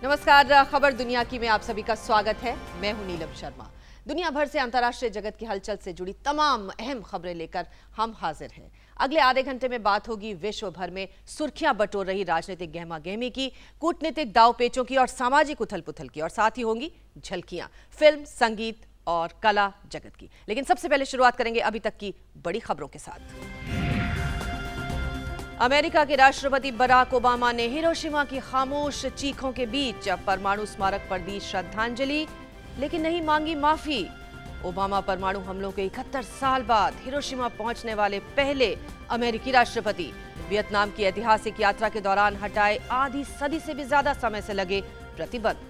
नमस्कार, खबर दुनिया की में आप सभी का स्वागत है। मैं हूं नीलम शर्मा। दुनिया भर से अंतर्राष्ट्रीय जगत की हलचल से जुड़ी तमाम अहम खबरें लेकर हम हाजिर हैं। अगले आधे घंटे में बात होगी विश्व भर में सुर्खियां बटोर रही राजनीतिक गहमा-गहमी की, कूटनीतिक दावपेचों की और सामाजिक उथल-पुथल की, और साथ ही होंगी झलकियां फिल्म, संगीत और कला जगत की। लेकिन सबसे पहले शुरुआत करेंगे अभी तक की बड़ी खबरों के साथ। अमेरिका के राष्ट्रपति बराक ओबामा ने हिरोशिमा की खामोश चीखों के बीच परमाणु स्मारक पर दी श्रद्धांजलि, लेकिन नहीं मांगी माफी। ओबामा परमाणु हमलों के 71 साल बाद हिरोशिमा पहुंचने वाले पहले अमेरिकी राष्ट्रपति। वियतनाम की ऐतिहासिक यात्रा के दौरान हटाए आधी सदी से भी ज्यादा समय से लगे प्रतिबंध।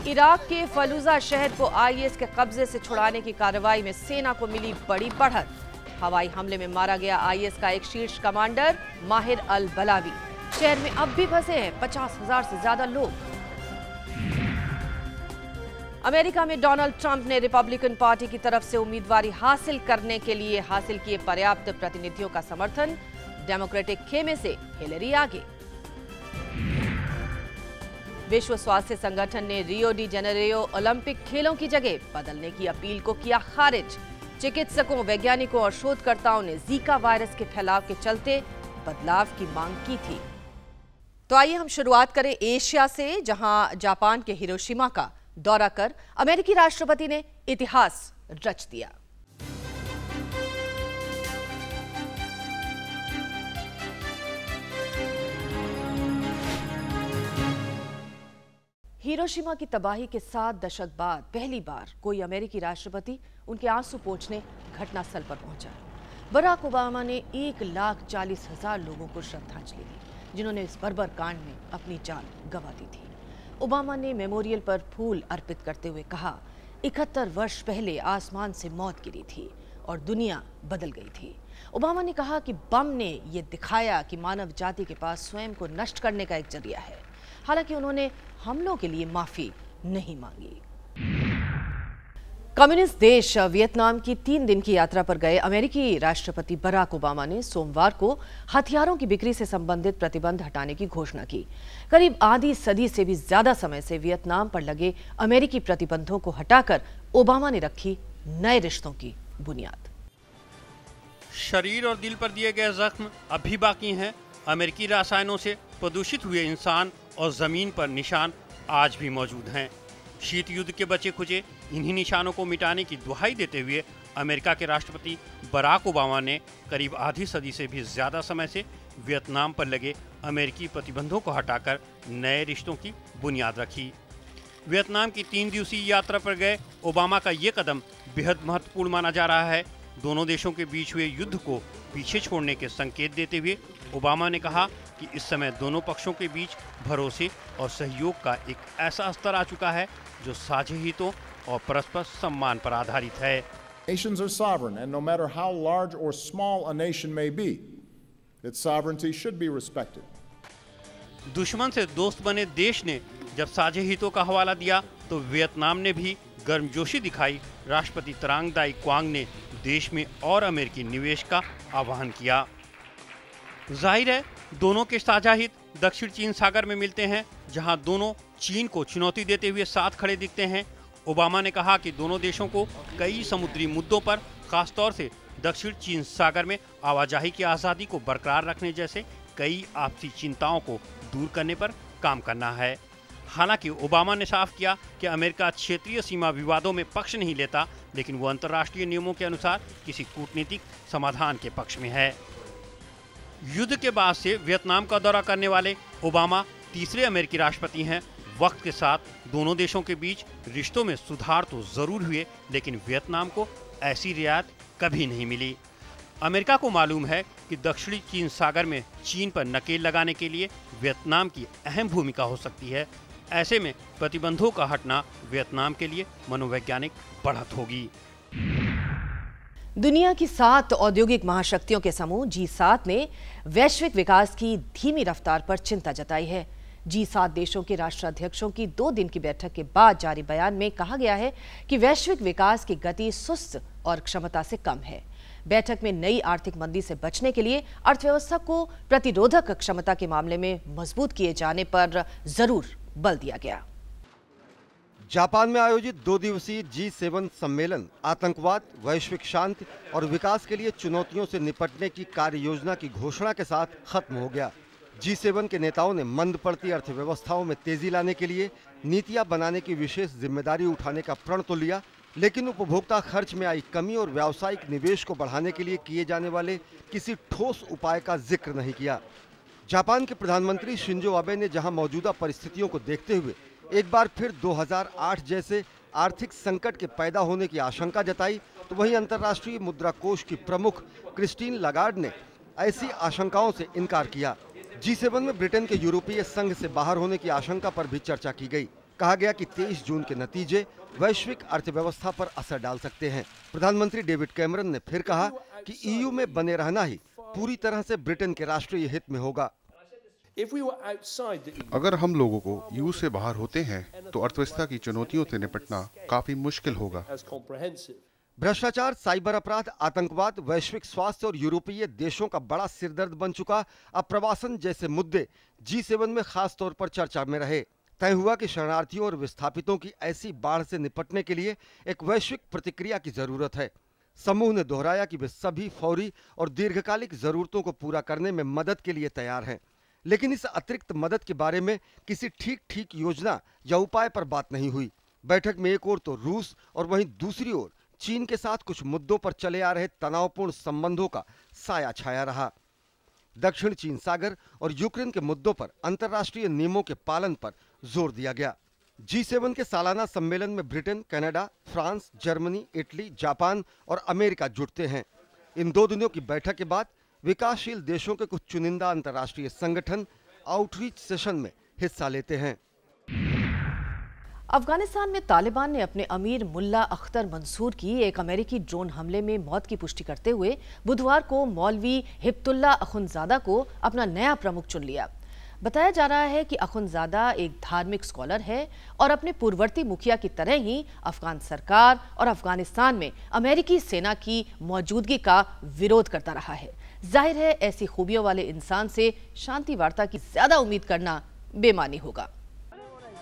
इराक के फलूजा शहर को आईएस के कब्जे से छुड़ाने की कार्रवाई में सेना को मिली बड़ी बढ़त। हवाई हमले में मारा गया आईएस का एक शीर्ष कमांडर माहिर अल बलावी। शहर में अब भी फंसे हैं 50,000 से ज्यादा लोग। अमेरिका में डोनाल्ड ट्रंप ने रिपब्लिकन पार्टी की तरफ से उम्मीदवारी हासिल करने के लिए हासिल किए पर्याप्त प्रतिनिधियों का समर्थन। डेमोक्रेटिक खेमे से हिलरी आगे। विश्व स्वास्थ्य संगठन ने रियो डी जेनेरियो ओलंपिक खेलों की जगह बदलने की अपील को किया खारिज। चिकित्सकों, वैज्ञानिकों और शोधकर्ताओं ने जीका वायरस के फैलाव के चलते बदलाव की मांग की थी। तो आइए हम शुरुआत करें एशिया से, जहां जापान के हिरोशिमा का दौरा कर अमेरिकी राष्ट्रपति ने इतिहास रच दिया। हिरोशिमा की तबाही के 7 दशक बाद पहली बार कोई अमेरिकी राष्ट्रपति उनके आंसू पोंछने घटनास्थल पर पहुंचा। बराक ओबामा ने 1,40,000 लोगों को श्रद्धांजलि दी, जिन्होंने इस बर्बर कांड में अपनी जान गंवा दी थी। ओबामा ने मेमोरियल पर फूल अर्पित करते हुए कहा, 71 वर्ष पहले आसमान से मौत गिरी थी और दुनिया बदल गई थी। ओबामा ने कहा कि बम ने यह दिखाया कि मानव जाति के पास स्वयं को नष्ट करने का एक जरिया है। हालांकि उन्होंने हमलों के लिए माफी नहीं मांगी। कम्युनिस्ट देश वियतनाम की 3 दिन की यात्रा पर गए अमेरिकी राष्ट्रपति बराक ओबामा ने सोमवार को हथियारों की बिक्री से संबंधित प्रतिबंध हटाने की घोषणा की। करीब आधी सदी से भी ज्यादा समय से वियतनाम पर लगे अमेरिकी प्रतिबंधों को हटाकर ओबामा ने रखी नए रिश्तों की बुनियाद। शरीर और दिल पर दिए गए जख्म अब भी बाकी हैं। अमेरिकी रसायनों से प्रदूषित हुए इंसान और जमीन पर निशान आज भी मौजूद हैं। शीत युद्ध के बचे खुचे इन्हीं निशानों को मिटाने की दुहाई देते हुए अमेरिका के राष्ट्रपति बराक ओबामा ने करीब आधी सदी से भी ज्यादा समय से वियतनाम पर लगे अमेरिकी प्रतिबंधों को हटाकर नए रिश्तों की बुनियाद रखी। वियतनाम की 3 दिवसीय यात्रा पर गए ओबामा का ये कदम बेहद महत्वपूर्ण माना जा रहा है। दोनों देशों के बीच हुए युद्ध को पीछे छोड़ने के संकेत देते हुए ओबामा ने कहा कि इस समय दोनों पक्षों के बीच भरोसे और सहयोग का एक ऐसा स्तर आ चुका है जो साझे हितों और परस्पर सम्मान पर आधारित है। Nations are sovereign, and no matter how large or small a nation may be, its sovereignty should be respected. दुश्मन से दोस्त बने देश ने जब साझे हितों का हवाला दिया तो वियतनाम ने भी गर्मजोशी दिखाई। राष्ट्रपति त्रांग दाई क्वांग ने देश में और अमेरिकी निवेश का आह्वान किया। जाहिर है दोनों के साझा हित दक्षिण चीन सागर में मिलते हैं, जहां दोनों चीन को चुनौती देते हुए साथ खड़े दिखते हैं। ओबामा ने कहा कि दोनों देशों को कई समुद्री मुद्दों पर, खासतौर से दक्षिण चीन सागर में आवाजाही की आज़ादी को बरकरार रखने जैसे कई आपसी चिंताओं को दूर करने पर काम करना है। हालांकि ओबामा ने साफ किया कि अमेरिका क्षेत्रीय सीमा विवादों में पक्ष नहीं लेता, लेकिन वो अंतर्राष्ट्रीय नियमों के अनुसार किसी कूटनीतिक समाधान के पक्ष में है। युद्ध के बाद से वियतनाम का दौरा करने वाले ओबामा तीसरे अमेरिकी राष्ट्रपति हैं। वक्त के साथ दोनों देशों के बीच रिश्तों में सुधार तो जरूर हुए, लेकिन वियतनाम को ऐसी रियायत कभी नहीं मिली। अमेरिका को मालूम है कि दक्षिणी चीन सागर में चीन पर नकेल लगाने के लिए वियतनाम की अहम भूमिका हो सकती है। ऐसे में प्रतिबंधों का हटना वियतनाम के लिए मनोवैज्ञानिक बढ़त होगी। दुनिया की 7 औद्योगिक महाशक्तियों के समूह G7 ने वैश्विक विकास की धीमी रफ्तार पर चिंता जताई है। G7 देशों के राष्ट्राध्यक्षों की 2 दिन की बैठक के बाद जारी बयान में कहा गया है कि वैश्विक विकास की गति सुस्त और क्षमता से कम है। बैठक में नई आर्थिक मंदी से बचने के लिए अर्थव्यवस्था को प्रतिरोधक क्षमता के मामले में मजबूत किए जाने पर जरूर बल दिया गया। जापान में आयोजित 2 दिवसीय G7 सम्मेलन आतंकवाद, वैश्विक शांति और विकास के लिए चुनौतियों से निपटने की कार्य योजना की घोषणा के साथ खत्म हो गया। G7 के नेताओं ने मंद पड़ती अर्थव्यवस्थाओं में तेजी लाने के लिए नीतियां बनाने की विशेष जिम्मेदारी उठाने का प्रण तो लिया, लेकिन उपभोक्ता खर्च में आई कमी और व्यावसायिक निवेश को बढ़ाने के लिए किए जाने वाले किसी ठोस उपाय का जिक्र नहीं किया। जापान के प्रधानमंत्री शिंजो आबे ने जहां मौजूदा परिस्थितियों को देखते हुए एक बार फिर 2008 जैसे आर्थिक संकट के पैदा होने की आशंका जताई, तो वहीं अंतर्राष्ट्रीय मुद्रा कोष की प्रमुख क्रिस्टीन लगार्ड ने ऐसी आशंकाओं से इनकार किया। G7 में ब्रिटेन के यूरोपीय संघ से बाहर होने की आशंका पर भी चर्चा की गई। कहा गया कि 23 जून के नतीजे वैश्विक अर्थव्यवस्था पर असर डाल सकते हैं। प्रधानमंत्री डेविड कैमरन ने फिर कहा कि EU में बने रहना ही पूरी तरह से ब्रिटेन के राष्ट्रीय हित में होगा। अगर हम लोगों को EU से बाहर होते हैं तो अर्थव्यवस्था की चुनौतियों से निपटना काफी मुश्किल होगा। भ्रष्टाचार, साइबर अपराध, आतंकवाद, वैश्विक स्वास्थ्य और यूरोपीय देशों का बड़ा सिरदर्द बन चुका अप्रवासन जैसे मुद्दे G7 में खास तौर पर चर्चा में रहे। तय हुआ कि शरणार्थियों और विस्थापितों की ऐसी बाढ़ से निपटने के लिए एक वैश्विक प्रतिक्रिया की जरूरत है। समूह ने दोहराया कि वे सभी फौरी और दीर्घकालिक जरूरतों को पूरा करने में मदद के लिए तैयार हैं, लेकिन इस अतिरिक्त मदद के बारे में किसी ठीक योजना या उपाय पर बात नहीं हुई। बैठक में एक ओर तो रूस और वहीं दूसरी ओर चीन के साथ कुछ मुद्दों पर चले आ रहे तनावपूर्ण संबंधों का साया छाया रहा। दक्षिण चीन सागर और यूक्रेन के मुद्दों पर अंतर्राष्ट्रीय नियमों के पालन पर जोर दिया गया। G7 के सालाना सम्मेलन में Britain, Canada, France, Germany, Italy, Japan और अमेरिका जुटते हैं। इन 2 दिनों की बैठक के बाद विकासशील देशों के कुछ चुनिंदा अंतर्राष्ट्रीय संगठन आउटरीच सेशन में हिस्सा लेते हैं। अफगानिस्तान में तालिबान ने अपने अमीर मुल्ला अख्तर मंसूर की एक अमेरिकी ड्रोन हमले में मौत की पुष्टि करते हुए बुधवार को मौलवी हिब्तुल्ला अखुंदजादा को अपना नया प्रमुख चुन लिया। बताया जा रहा है कि अखुंदजादा एक धार्मिक स्कॉलर है और अपने पूर्ववर्ती मुखिया की तरह ही अफगान सरकार और अफगानिस्तान में अमेरिकी सेना की मौजूदगी का विरोध करता रहा है। जाहिर है ऐसी खूबियों वाले इंसान से शांति वार्ता की ज्यादा उम्मीद करना बेमानी होगा।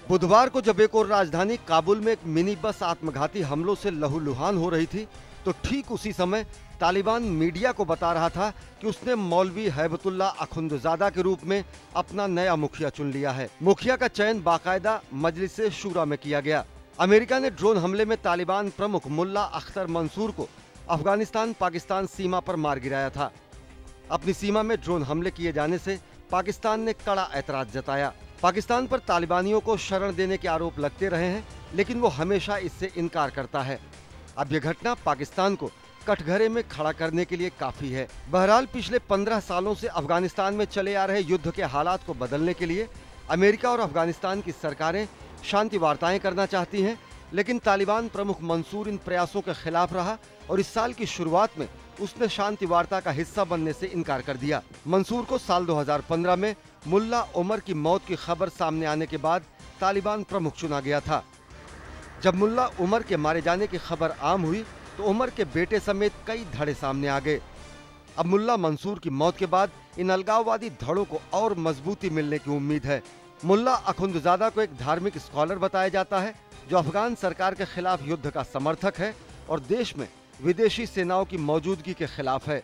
बुधवार को जब एक और राजधानी काबुल में एक मिनी बस आत्मघाती हमलों से लहूलुहान हो रही थी, तो ठीक उसी समय तालिबान मीडिया को बता रहा था कि उसने मौलवी हैबतुल्ला अखुंदजादा के रूप में अपना नया मुखिया चुन लिया है। मुखिया का चयन बाकायदा मजलिस शूरा में किया गया। अमेरिका ने ड्रोन हमले में तालिबान प्रमुख मुल्ला अख्तर मंसूर को अफगानिस्तान पाकिस्तान सीमा पर मार गिराया था। अपनी सीमा में ड्रोन हमले किए जाने से पाकिस्तान ने कड़ा ऐतराज जताया। पाकिस्तान पर तालिबानियों को शरण देने के आरोप लगते रहे हैं, लेकिन वो हमेशा इससे इनकार करता है। अब यह घटना पाकिस्तान को कटघरे में खड़ा करने के लिए काफी है। बहरहाल पिछले 15 सालों से अफगानिस्तान में चले आ रहे युद्ध के हालात को बदलने के लिए अमेरिका और अफगानिस्तान की सरकारें शांति वार्ताएं करना चाहती हैं, लेकिन तालिबान प्रमुख मंसूर इन प्रयासों के खिलाफ रहा और इस साल की शुरुआत में उसने शांति वार्ता का हिस्सा बनने से इनकार कर दिया। मंसूर को साल 2015 में मुल्ला उमर की मौत की खबर सामने आने के बाद तालिबान प्रमुख चुना गया था। जब मुल्ला उमर के मारे जाने की खबर आम हुई तो उमर के बेटे समेत कई धड़े सामने आ गए। अब मुल्ला मंसूर की मौत के बाद इन अलगाववादी धड़ों को और मजबूती मिलने की उम्मीद है। मुल्ला अखुंदजादा को एक धार्मिक स्कॉलर बताया जाता है जो अफगान सरकार के खिलाफ युद्ध का समर्थक है और देश में विदेशी सेनाओं की मौजूदगी के खिलाफ है।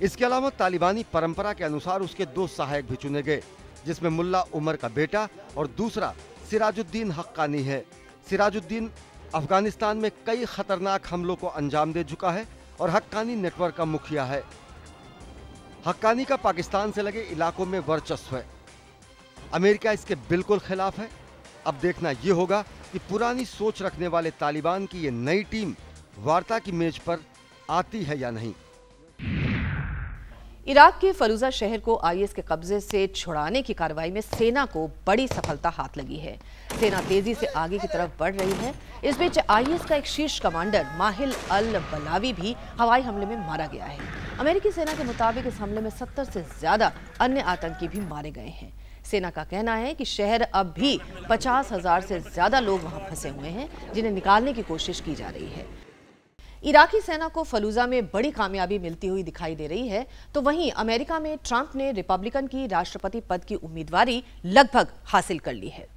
इसके अलावा तालिबानी परंपरा के अनुसार उसके 2 सहायक भी चुने गए, जिसमें मुल्ला उमर का बेटा और दूसरा सिराजुद्दीन हक्कानी है। सिराजुद्दीन अफगानिस्तान में कई खतरनाक हमलों को अंजाम दे चुका है और हक्कानी नेटवर्क का मुखिया है। हक्कानी का पाकिस्तान से लगे इलाकों में वर्चस्व है। अमेरिका इसके बिल्कुल खिलाफ है। अब देखना यह होगा कि पुरानी सोच रखने वाले तालिबान की ये नई टीम वार्ता की मेज पर आती है या नहीं। इराक के फलूजा शहर को आईएस के कब्जे से छुड़ाने की कार्रवाई में सेना को बड़ी सफलता हाथ लगी है। सेना तेजी से आगे की तरफ बढ़ रही है। इस बीच आईएस का एक शीर्ष कमांडर माहिल अल बलावी भी हवाई हमले में मारा गया है। अमेरिकी सेना के मुताबिक इस हमले में 70 से ज्यादा अन्य आतंकी भी मारे गए हैं। सेना का कहना है कि शहर अब भी 50,000 से ज्यादा लोग वहां फंसे हुए हैं, जिन्हें निकालने की कोशिश की जा रही है। इराकी सेना को फलूजा में बड़ी कामयाबी मिलती हुई दिखाई दे रही है, तो वहीं अमेरिका में ट्रंप ने रिपब्लिकन की राष्ट्रपति पद की उम्मीदवारी लगभग हासिल कर ली है।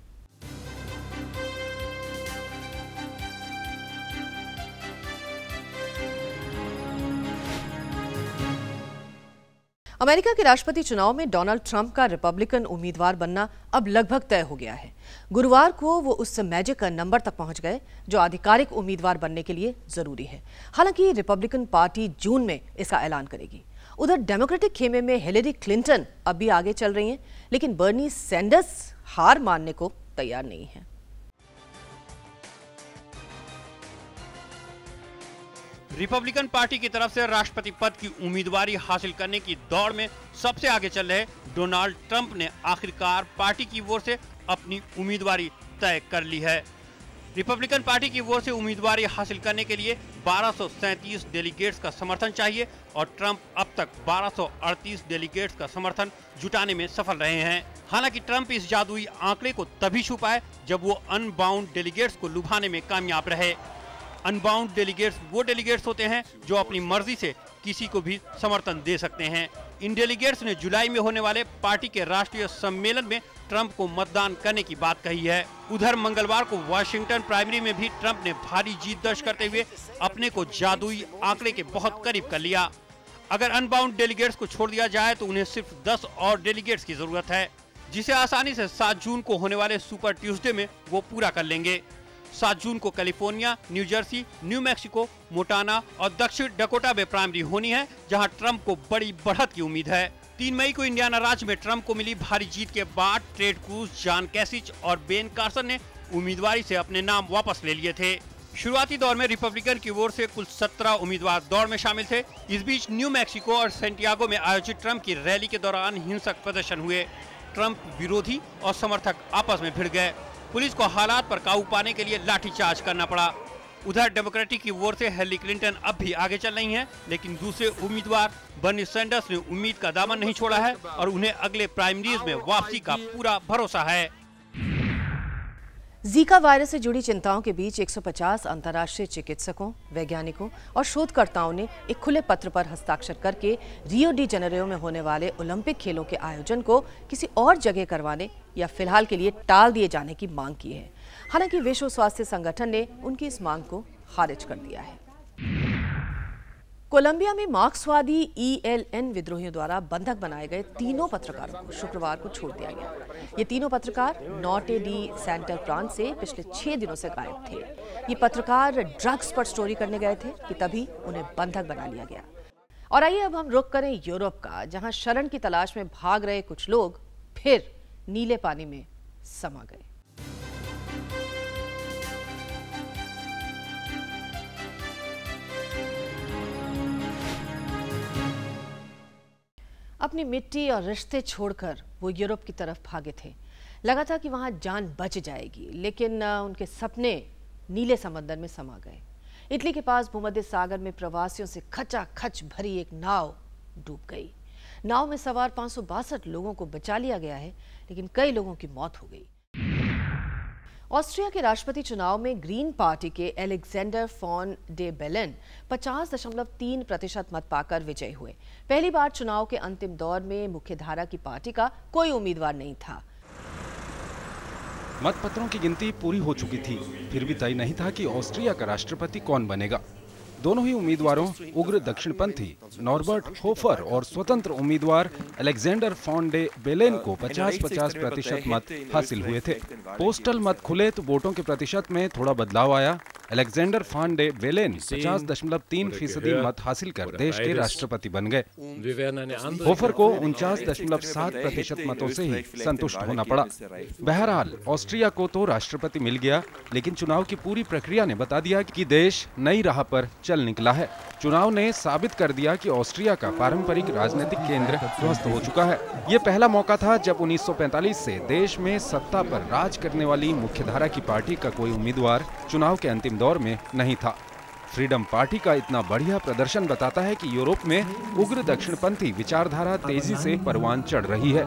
अमेरिका के राष्ट्रपति चुनाव में डोनाल्ड ट्रंप का रिपब्लिकन उम्मीदवार बनना अब लगभग तय हो गया है। गुरुवार को वो उस मैजिक नंबर तक पहुंच गए जो आधिकारिक उम्मीदवार बनने के लिए जरूरी है। हालांकि रिपब्लिकन पार्टी जून में इसका ऐलान करेगी। उधर डेमोक्रेटिक खेमे में हिलेरी क्लिंटन अब भी आगे चल रही हैं, लेकिन बर्नी सैंडर्स हार मानने को तैयार नहीं है। रिपब्लिकन पार्टी की तरफ से राष्ट्रपति पद की उम्मीदवारी हासिल करने की दौड़ में सबसे आगे चल रहे डोनाल्ड ट्रंप ने आखिरकार पार्टी की ओर से अपनी उम्मीदवारी तय कर ली है। रिपब्लिकन पार्टी की ओर से उम्मीदवारी हासिल करने के लिए 1237 डेलीगेट्स का समर्थन चाहिए और ट्रंप अब तक 1238 डेलीगेट्स का समर्थन जुटाने में सफल रहे हैं। हालांकि ट्रंप इस जादुई आंकड़े को तभी छू पाए जब वो अनबाउंड डेलीगेट्स को लुभाने में कामयाब रहे। अनबाउंड डेलीगेट्स वो डेलीगेट्स होते हैं जो अपनी मर्जी से किसी को भी समर्थन दे सकते हैं। इन डेलीगेट्स ने जुलाई में होने वाले पार्टी के राष्ट्रीय सम्मेलन में ट्रंप को मतदान करने की बात कही है। उधर मंगलवार को वाशिंगटन प्राइमरी में भी ट्रंप ने भारी जीत दर्ज करते हुए अपने को जादुई आंकड़े के बहुत करीब कर लिया। अगर अनबाउंड डेलीगेट्स को छोड़ दिया जाए तो उन्हें सिर्फ 10 और डेलीगेट्स की जरूरत है, जिसे आसानी से 7 जून को होने वाले सुपर ट्यूसडे में वो पूरा कर लेंगे। 7 जून को California, New Jersey, New Mexico, Montana और दक्षिण डकोटा में प्राइमरी होनी है, जहां ट्रंप को बड़ी बढ़त की उम्मीद है। 3 मई को इंडियाना राज्य में ट्रंप को मिली भारी जीत के बाद टेड क्रूज, जॉन कैसिच और बेन कार्सन ने उम्मीदवारी से अपने नाम वापस ले लिए थे। शुरुआती दौर में रिपब्लिकन की ओर से कुल 17 उम्मीदवार दौड़ में शामिल थे। इस बीच न्यू मैक्सिको और सेंटियागो में आयोजित ट्रंप की रैली के दौरान हिंसक प्रदर्शन हुए। ट्रंप विरोधी और समर्थक आपस में भिड़ गए। पुलिस को हालात पर काबू पाने के लिए लाठीचार्ज करना पड़ा। उधर डेमोक्रेटिक की ओर से हिलेरी क्लिंटन अब भी आगे चल रही हैं, लेकिन दूसरे उम्मीदवार बर्नी सैंडर्स ने उम्मीद का दामन नहीं छोड़ा है और उन्हें अगले प्राइमरीज में वापसी का पूरा भरोसा है। जीका वायरस से जुड़ी चिंताओं के बीच 150 अंतर्राष्ट्रीय चिकित्सकों, वैज्ञानिकों और शोधकर्ताओं ने एक खुले पत्र पर हस्ताक्षर करके रियो डी जेनेरियो में होने वाले ओलंपिक खेलों के आयोजन को किसी और जगह करवाने या फिलहाल के लिए टाल दिए जाने की मांग की है। हालांकि विश्व स्वास्थ्य संगठन ने उनकी इस मांग को खारिज कर दिया है। कोलंबिया में मार्क्सवादी ELN विद्रोहियों द्वारा बंधक बनाए गए तीनों पत्रकारों को शुक्रवार को छोड़ दिया गया। ये तीनों पत्रकार नॉर्टे डी सेंटर प्रांत से पिछले 6 दिनों से गायब थे। ये पत्रकार ड्रग्स पर स्टोरी करने गए थे कि तभी उन्हें बंधक बना लिया गया। और आइए अब हम रुख करें यूरोप का, जहां शरण की तलाश में भाग रहे कुछ लोग फिर नीले पानी में समा गए। अपनी मिट्टी और रिश्ते छोड़कर वो यूरोप की तरफ भागे थे। लगा था कि वहां जान बच जाएगी, लेकिन उनके सपने नीले समंदर में समा गए। इटली के पास भूमध्य सागर में प्रवासियों से खचाखच भरी एक नाव डूब गई। नाव में सवार 562 लोगों को बचा लिया गया है, लेकिन कई लोगों की मौत हो गई। ऑस्ट्रिया के राष्ट्रपति चुनाव में ग्रीन पार्टी के अलेक्जेंडर फॉन डे बेलेन 50.3% मत पाकर विजयी हुए। पहली बार चुनाव के अंतिम दौर में मुख्यधारा की पार्टी का कोई उम्मीदवार नहीं था। मतपत्रों की गिनती पूरी हो चुकी थी, फिर भी तय नहीं था कि ऑस्ट्रिया का राष्ट्रपति कौन बनेगा। दोनों ही उम्मीदवारों उग्र दक्षिणपंथी नॉर्बर्ट होफर और स्वतंत्र उम्मीदवार अलेक्जेंडर फॉन डे बेलेन को 50-50% मत हासिल हुए थे। पोस्टल मत खुले तो वोटों के प्रतिशत में थोड़ा बदलाव आया। अलेक्जेंडर फॉन डे बेलेन 50.3% मत हासिल कर देश के राष्ट्रपति बन गए। होफर को 49.7% मतों से ही संतुष्ट होना पड़ा। बहरहाल ऑस्ट्रिया को तो राष्ट्रपति मिल गया, लेकिन चुनाव की पूरी प्रक्रिया ने बता दिया कि देश नई राह पर चल निकला है। चुनाव ने साबित कर दिया कि ऑस्ट्रिया का पारंपरिक राजनीतिक केंद्र ध्वस्त हो चुका है। ये पहला मौका था जब 1945 से देश में सत्ता पर राज करने वाली मुख्यधारा की पार्टी का कोई उम्मीदवार चुनाव के अंतिम दौर में नहीं था। फ्रीडम पार्टी का इतना बढ़िया प्रदर्शन बताता है कि यूरोप में उग्र दक्षिणपंथी विचारधारा तेजी से परवान चढ़ रही है।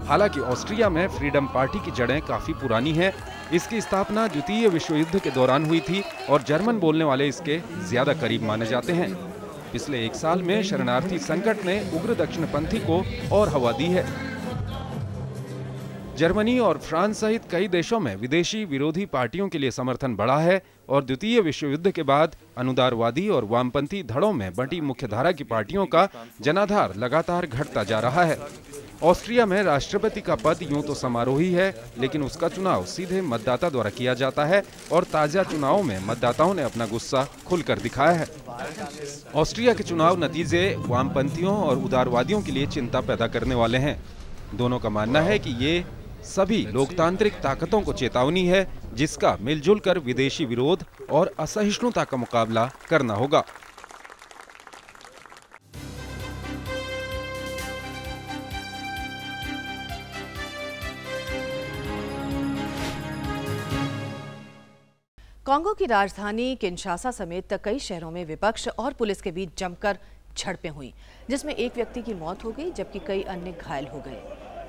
हालांकि ऑस्ट्रिया में फ्रीडम पार्टी की जड़ें काफी पुरानी हैं। इसकी स्थापना द्वितीय विश्व युद्ध के दौरान हुई थी और जर्मन बोलने वाले इसके ज्यादा करीब माने जाते हैं। पिछले 1 साल में शरणार्थी संकट ने उग्र दक्षिणपंथी को और हवा दी है। जर्मनी और फ्रांस सहित कई देशों में विदेशी विरोधी पार्टियों के लिए समर्थन बढ़ा है और द्वितीय विश्व युद्ध के बाद अनुदारवादी और वामपंथी धड़ों में बंटी मुख्यधारा की पार्टियों का जनाधार लगातार घटता जा रहा है। ऑस्ट्रिया में राष्ट्रपति का पद यूं तो समारोही है, लेकिन उसका चुनाव सीधे मतदाता द्वारा किया जाता है और ताजा चुनावों में मतदाताओं ने अपना गुस्सा खुलकर दिखाया है। ऑस्ट्रिया के चुनाव नतीजे वामपंथियों और उदारवादियों के लिए चिंता पैदा करने वाले हैं। दोनों का मानना है कि ये सभी लोकतांत्रिक ताकतों को चेतावनी है, जिसका मिलजुल कर विदेशी विरोध और असहिष्णुता का मुकाबला करना होगा। कांगो की राजधानी किनशासा समेत कई शहरों में विपक्ष और पुलिस के बीच जमकर झड़पें हुई, जिसमें एक व्यक्ति की मौत हो गई जबकि कई अन्य घायल हो गए।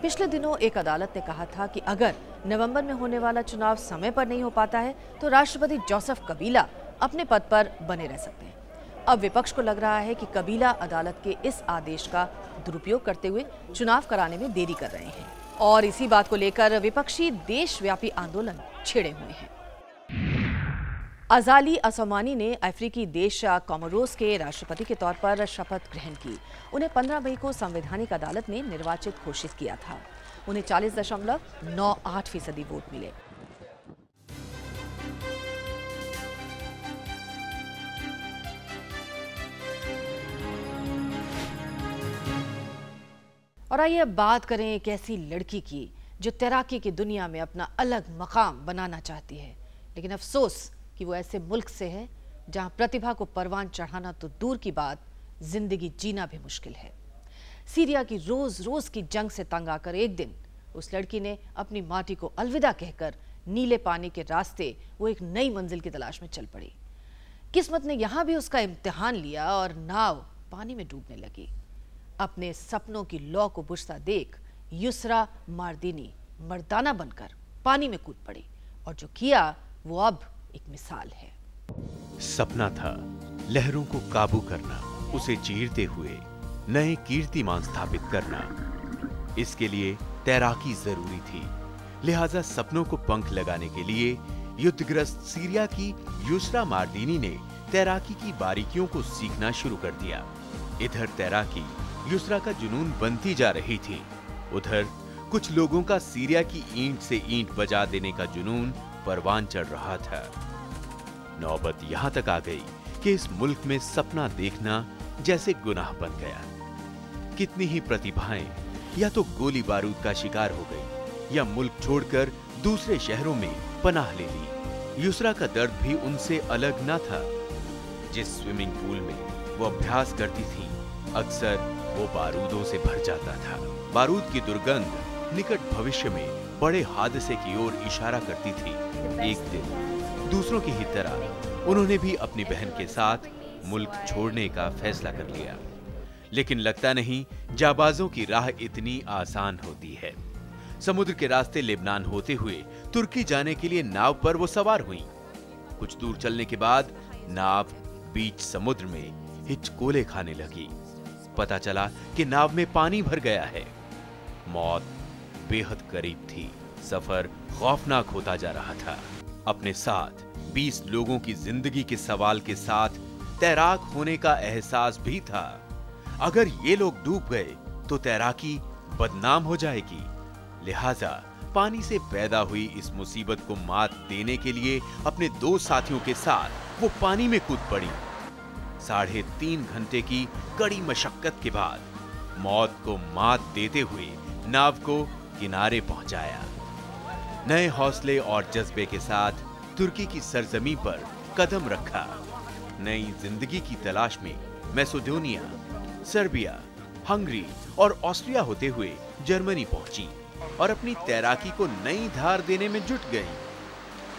पिछले दिनों एक अदालत ने कहा था कि अगर नवंबर में होने वाला चुनाव समय पर नहीं हो पाता है तो राष्ट्रपति जोसेफ कबीला अपने पद पर बने रह सकते हैं। अब विपक्ष को लग रहा है कि कबीला अदालत के इस आदेश का दुरुपयोग करते हुए चुनाव कराने में देरी कर रहे हैं और इसी बात को लेकर विपक्षी देशव्यापी आंदोलन छिड़े हुए हैं। अजाली असोमानी ने अफ्रीकी देश कोमोरोस के राष्ट्रपति के तौर पर शपथ ग्रहण की। उन्हें 15 मई को संवैधानिक अदालत ने निर्वाचित घोषित किया था। उन्हें 40.98% वोट मिले। और आइए अब बात करें एक ऐसी लड़की की जो तैराकी की दुनिया में अपना अलग मकाम बनाना चाहती है, लेकिन अफसोस कि वो ऐसे मुल्क से है जहां प्रतिभा को परवान चढ़ाना तो दूर की बात, जिंदगी जीना भी मुश्किल है। सीरिया की रोज रोज की जंग से तंग आकर एक दिन उस लड़की ने अपनी माटी को अलविदा कहकर नीले पानी के रास्ते वो एक नई मंजिल की तलाश में चल पड़ी। किस्मत ने यहां भी उसका इम्तिहान लिया और नाव पानी में डूबने लगी। अपने सपनों की लौ को बुझता देख युसरा मार्दीनी मर्दाना बनकर पानी में कूद पड़ी और जो किया वो अब एक मिसाल है। सपना था लहरों को काबू करना, उसे चीरते हुए नए कीर्तिमान स्थापित करना। इसके लिए तैराकी जरूरी थी, लिहाजा सपनों को पंख लगाने के लिए युद्धग्रस्त सीरिया की युसरा मार्दीनी ने तैराकी की बारीकियों को सीखना शुरू कर दिया। इधर तैराकी युसरा का जुनून बनती जा रही थी, उधर कुछ लोगों का सीरिया की ईंट से ईंट बजा देने का जुनून परवान चढ़ रहा था। नौबत यहां तक आ गई कि इस मुल्क में सपना देखना जैसे गुनाह बन गया। कितनी ही प्रतिभाएं या तो गोली बारूद का शिकार हो गई या मुल्क छोड़कर दूसरे शहरों में पनाह ले ली। युसरा का दर्द भी उनसे अलग न था। जिस स्विमिंग पूल में वो अभ्यास करती थी, अक्सर वो बारूदों से भर जाता था। बारूद की दुर्गंध निकट भविष्य में बड़े हादसे की ओर इशारा करती थी। एक दिन दूसरों की ही तरह उन्होंने भी अपनी बहन के साथ मुल्क छोड़ने का फैसला कर लिया। लेकिन लगता नहीं जाबाजों की राह इतनी आसान होती है। समुद्र के रास्ते लेबनान होते हुए तुर्की जाने के लिए नाव पर वो सवार हुई। कुछ दूर चलने के बाद नाव बीच समुद्र में हिचकोले खाने लगी। पता चला कि नाव में पानी भर गया है। मौत बेहद करीब थी। सफर खौफनाक होता जा रहा था। अपने साथ 20 लोगों की जिंदगी के सवाल के साथ तैराक होने का एहसास भी था। अगर ये लोग डूब गए तो तैराकी बदनाम हो जाएगी। लिहाजा पानी से पैदा हुई इस मुसीबत को मात देने के लिए अपने 2 साथियों के साथ वो पानी में कूद पड़ी। 3.5 घंटे की कड़ी मशक्कत के बाद मौत को मात देते हुए नाव को किनारे पहुंचाया। नए हौसले और जज्बे के साथ तुर्की की सरजमी पर कदम रखा। नई जिंदगी की तलाश में मैसेडोनिया, सर्बिया, हंगरी और ऑस्ट्रिया होते हुए जर्मनी पहुंची और अपनी तैराकी को नई धार देने में जुट गई।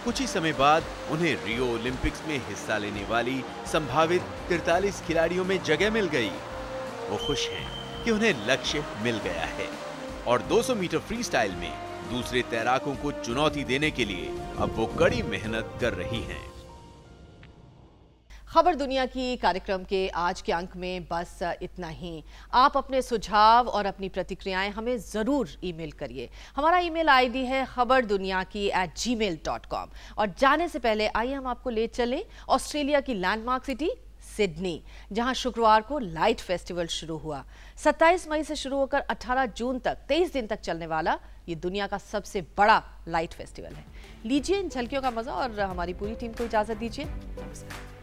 कुछ ही समय बाद उन्हें रियो ओलंपिक्स में हिस्सा लेने वाली संभावित 43 खिलाड़ियों में जगह मिल गई। वो खुश हैं कि उन्हें लक्ष्य मिल गया है और 200 मीटर फ्री स्टाइल में दूसरे तैराकों को चुनौती देने के लिए अब वो कड़ी मेहनत कर रही हैं। खबर दुनिया की कार्यक्रम के आज के अंक में बस इतना ही। आप अपने सुझाव और अपनी प्रतिक्रियाएं हमें जरूर ईमेल करिए। हमारा ईमेल आईडी है khabarduniaki@gmail.com। और जाने से पहले आइए हम आपको ले चलें ऑस्ट्रेलिया की लैंडमार्क सिटी सिडनी, जहां शुक्रवार को लाइट फेस्टिवल शुरू हुआ। 27 मई से शुरू होकर 18 जून तक 23 दिन तक चलने वाला ये दुनिया का सबसे बड़ा लाइट फेस्टिवल है। लीजिए इन झलकियों का मजा और हमारी पूरी टीम को इजाजत दीजिए। नमस्कार।